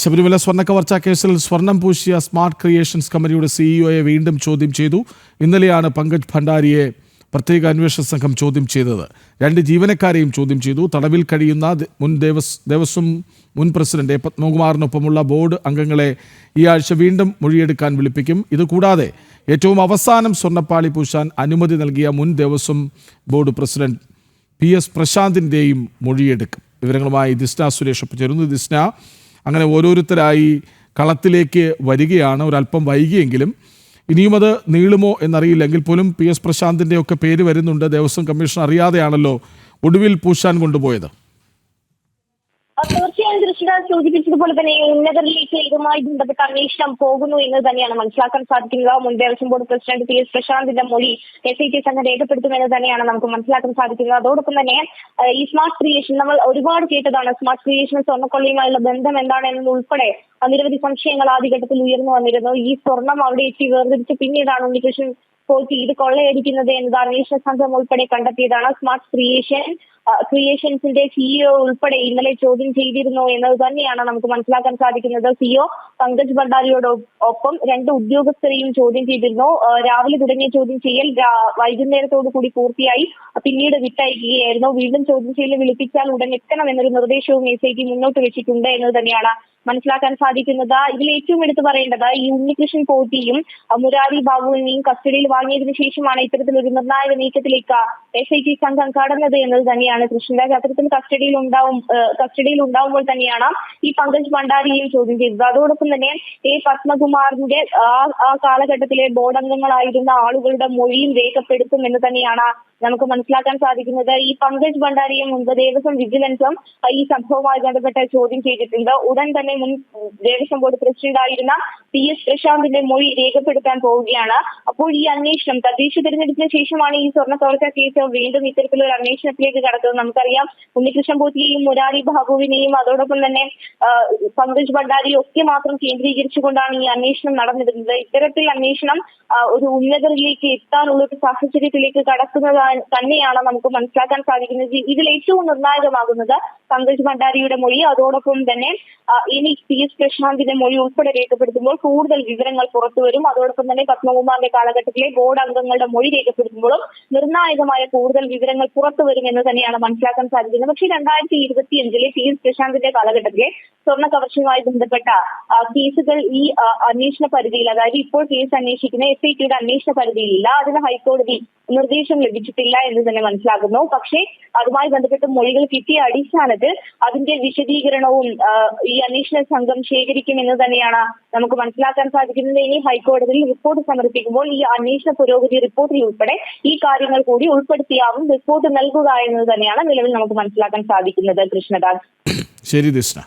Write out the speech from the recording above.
ശബരിമല സ്വർണ്ണക്കവർച്ചാ കേസിൽ സ്വർണം പൂശിയ സ്മാർട്ട് ക്രിയേഷൻസ് കമ്പനിയുടെ സിഇഒയെ വീണ്ടും ചോദ്യം ചെയ്തു. ഇന്നലെയാണ് പങ്കജ് ഭണ്ഡാരിയെ പ്രത്യേക അന്വേഷണ സംഘം ചോദ്യം ചെയ്തത്. 2 ജീവനക്കാരെയും ചോദ്യം ചെയ്തു. തടവിൽ കഴിയുന്ന മുൻ ദേവസ്വം മുൻ പ്രസിഡന്റ് പത്മകുമാറിനൊപ്പമുള്ള ബോർഡ് അംഗങ്ങളെ ഈ ആഴ്ച വീണ്ടും മൊഴിയെടുക്കാൻ വിളിപ്പിക്കും. ഇതുകൂടാതെ ഏറ്റവും അവസാനം സ്വർണ്ണപ്പാളി പൂശാൻ അനുമതി നൽകിയ മുൻ ദേവസ്വം ബോർഡ് പ്രസിഡന്റ് PS പ്രശാന്തിൻ്റെയും മൊഴിയെടുക്കും. വിവരങ്ങളുമായി ദിസ്ന സുരേഷ് ഒപ്പം ചേരുന്നു. ദിസ്ന, അങ്ങനെ ഓരോരുത്തരായി കളത്തിലേക്ക് വരികയാണ്. ഒരല്പം വൈകിയെങ്കിലും ഇനിയും അത് നീളുമോ എന്നറിയില്ലെങ്കിൽ പോലും PS പ്രശാന്തിൻ്റെ ഒക്കെ പേര് വരുന്നുണ്ട്. ദേവസ്വം കമ്മീഷൻ അറിയാതെയാണല്ലോ ഒടുവിൽ പൂശാൻ കൊണ്ടുപോയത്. തീർച്ചയായും കൃഷ്ണദാസ് സൂചിപ്പിച്ചതുപോലെ തന്നെ ഉന്നതരിലേക്ക് ഇതുമായി ബന്ധപ്പെട്ട അന്വേഷണം പോകുന്നു എന്ന് തന്നെയാണ് മനസ്സിലാക്കാൻ സാധിക്കുന്നത്. മുൻ ദേവസ്വം ബോർഡ് പ്രസിഡന്റ് PS പ്രശാന്തിന്റെ മൊഴി SIT സംഘം രേഖപ്പെടുത്തുമെന്ന് തന്നെയാണ് നമുക്ക് മനസ്സിലാക്കാൻ സാധിക്കുന്നത്. അതോടൊപ്പം തന്നെ ഈ സ്മാർട്ട് ക്രിയേഷൻ നമ്മൾ ഒരുപാട് കേട്ടതാണ്. സ്മാർട്ട് ക്രിയേഷനും സ്വർണ്ണക്കൊള്ളയുമായുള്ള ബന്ധം എന്താണെന്നത് ഉൾപ്പെടെ നിരവധി സംശയങ്ങൾ ആദ്യഘട്ടത്തിൽ ഉയർന്നു വന്നിരുന്നു. ഈ സ്വർണം അവിടെ എത്തി വേർതിരിച്ച് പിന്നീടാണ് ഉണ്ണികൃഷ്ണൻ പോറ്റി ഇത് കൊള്ളയടിക്കുന്നത് എന്നത് അന്വേഷണ സംഘം ഉൾപ്പെടെ കണ്ടെത്തിയതാണ്. സ്മാർട്ട് ക്രിയേഷൻസിന്റെ CEO ഉൾപ്പെടെ ഇന്നലെ ചോദ്യം ചെയ്തിരുന്നു എന്നത് തന്നെയാണ് നമുക്ക് മനസ്സിലാക്കാൻ സാധിക്കുന്നത്. CEO പങ്കജ് ഭണ്ഡാരിയോടൊപ്പം 2 ഉദ്യോഗസ്ഥരെയും ചോദ്യം ചെയ്തിരുന്നു. രാവിലെ തുടങ്ങിയ ചോദ്യം ചെയ്യൽ വൈകുന്നേരത്തോടു കൂടി പൂർത്തിയായി. പിന്നീട് വിട്ടയക്കുകയായിരുന്നു. വീണ്ടും ചോദ്യം ചെയ്യൽ വിളിപ്പിച്ചാൽ ഉടൻ എത്തണം എന്നൊരു നിർദ്ദേശവും SIT മുന്നോട്ട് വെച്ചിട്ടുണ്ട് എന്നത് തന്നെയാണ് മനസ്സിലാക്കാൻ സാധിക്കുന്നത്. ഇതിൽ ഏറ്റവും എടുത്തു പറയേണ്ടത് ഈ ഉണ്ണികൃഷ്ണൻ പോറ്റിയും മുരാരി ബാബുവിനെയും കസ്റ്റഡിയിൽ വാങ്ങിയതിനു ശേഷമാണ് ഇത്തരത്തിലൊരു നിർണായക നീക്കത്തിലേക്ക് SIT സംഘം കടന്നത് എന്നത് തന്നെയാണ്. കൃഷ്ണരാജ് അത്തരത്തിൽ കസ്റ്റഡിയിൽ ഉണ്ടാവുമ്പോൾ തന്നെയാണ് ഈ പങ്കജ് ഭണ്ഡാരിയെയും ചോദ്യം ചെയ്തത്. അതോടൊപ്പം തന്നെ പത്മകുമാറിന്റെ ആ കാലഘട്ടത്തിലെ ബോർഡ് അംഗങ്ങളായിരുന്ന ആളുകളുടെ മൊഴിയും രേഖപ്പെടുത്തും എന്ന് തന്നെയാണ് നമുക്ക് മനസ്സിലാക്കാൻ സാധിക്കുന്നത്. ഈ പങ്കജ് ഭണ്ഡാരിയെ മുൻപ് ദേവസ്വം വിജിലൻസും ഈ സംഭവവുമായി ബന്ധപ്പെട്ട് ചോദ്യം ചെയ്തിട്ടുണ്ട്. ഉടൻ തന്നെ മുൻ ദേവസ്വം ബോർഡ് പ്രസിഡന്റ് ആയിരുന്ന PS പ്രശാന്തിന്റെ മൊഴി രേഖപ്പെടുത്താൻ പോവുകയാണ്. അപ്പോൾ ഈ അന്വേഷണം തദ്ദേശ തെരഞ്ഞെടുപ്പിന് ശേഷമാണ് ഈ സ്വർണ്ണ കവർച്ചാ കേസ് വീണ്ടും ഇത്തരത്തിലൊരു അന്വേഷണത്തിലേക്ക് കടക്കുന്നത്. നമുക്കറിയാം ഉണ്ണികൃഷ്ണൻ പോറ്റിയെയും മുരാരി ബാബുവിനെയും അതോടൊപ്പം തന്നെ പങ്കജ് ഭണ്ഡാരിയും ഒക്കെ മാത്രം കേന്ദ്രീകരിച്ചുകൊണ്ടാണ് ഈ അന്വേഷണം നടന്നിരുന്നത്. ഇത്തരത്തിൽ അന്വേഷണം ഒരു ഉന്നതരിലേക്ക് എത്താനുള്ള ഒരു സാഹചര്യത്തിലേക്ക് കടക്കുന്നത് തന്നെയാണ് നമുക്ക് മനസ്സിലാക്കാൻ സാധിക്കുന്നത്. ഇതിൽ ഏറ്റവും നിർണായകമാകുന്നത് പങ്കജ് ഭണ്ഡാരിയുടെ മൊഴി, അതോടൊപ്പം തന്നെ ഇനി PS പ്രശാന്തിന്റെ മൊഴി ഉൾപ്പെടെ രേഖപ്പെടുത്തുമ്പോൾ കൂടുതൽ വിവരങ്ങൾ പുറത്തുവരും. അതോടൊപ്പം തന്നെ പത്മകുമാറിന്റെ കാലഘട്ടത്തിലെ ബോർഡ് അംഗങ്ങളുടെ മൊഴി രേഖപ്പെടുത്തുമ്പോഴും നിർണായകമായ കൂടുതൽ വിവരങ്ങൾ പുറത്തുവരും എന്ന് തന്നെയാണ് മനസ്സിലാക്കാൻ സാധിക്കുന്നത്. പക്ഷേ 2025 PS പ്രശാന്തിന്റെ കാലഘട്ടത്തിലെ സ്വർണ്ണ കവർച്ചയുമായി ബന്ധപ്പെട്ട കേസുകൾ ഈ അന്വേഷണ പരിധിയിൽ, അതായത് ഇപ്പോൾ കേസ് അന്വേഷിക്കുന്ന SITയുടെ അന്വേഷണ പരിധിയിലില്ല. അതിന് ഹൈക്കോടതി നിർദ്ദേശം ലഭിച്ചിട്ടില്ല എന്ന് തന്നെ മനസ്സിലാക്കുന്നു. പക്ഷേ അതുമായി ബന്ധപ്പെട്ട് മൊഴികൾ കിട്ടിയ അടിസ്ഥാനത്തിൽ അതിന്റെ വിശദീകരണവും ഈ അന്വേഷണ സംഘം ശേഖരിക്കുമെന്ന് തന്നെയാണ് നമുക്ക് മനസ്സിലാക്കാൻ സാധിക്കുന്നത്. ഇനി ഹൈക്കോടതിയിൽ റിപ്പോർട്ട് സമർപ്പിക്കുമ്പോൾ ഈ അന്വേഷണ പുരോഗതി റിപ്പോർട്ടിൽ ഉൾപ്പെടെ ഈ കാര്യങ്ങൾ കൂടി ഉൾപ്പെടുത്തിയാവും റിപ്പോർട്ട് നൽകുക എന്നത് തന്നെയാണ് നിലവിൽ നമുക്ക് മനസ്സിലാക്കാൻ സാധിക്കുന്നത്. കൃഷ്ണദാസ്. ശരി ദിസ്ന.